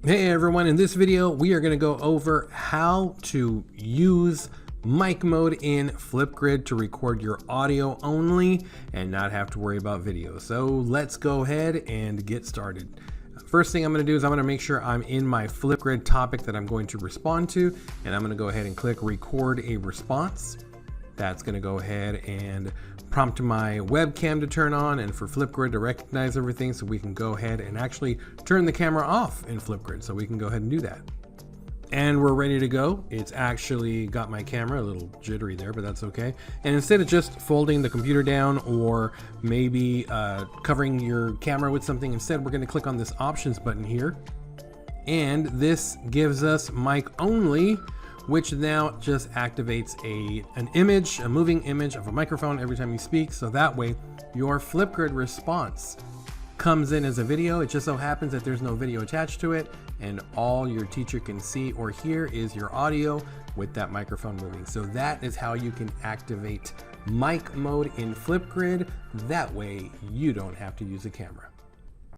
Hey everyone, in this video we are going to go over how to use mic mode in Flipgrid to record your audio only and not have to worry about video. So let's go ahead and get started. First thing I'm going to do is I'm going to make sure I'm in my Flipgrid topic that I'm going to respond to, and I'm going to go ahead and click record a response. That's going to go ahead and prompt my webcam to turn on and for Flipgrid to recognize everything, so we can go ahead and actually turn the camera off in Flipgrid. So we can go ahead and do that. And we're ready to go. It's actually got my camera a little jittery there, but that's okay. And instead of just folding the computer down or maybe covering your camera with something, instead we're going to click on this options button here. And this gives us mic only, which now just activates an image, a moving image of a microphone every time you speak. So that way your Flipgrid response comes in as a video. It just so happens that there's no video attached to it, and all your teacher can see or hear is your audio with that microphone moving. So that is how you can activate mic mode in Flipgrid. That way you don't have to use a camera.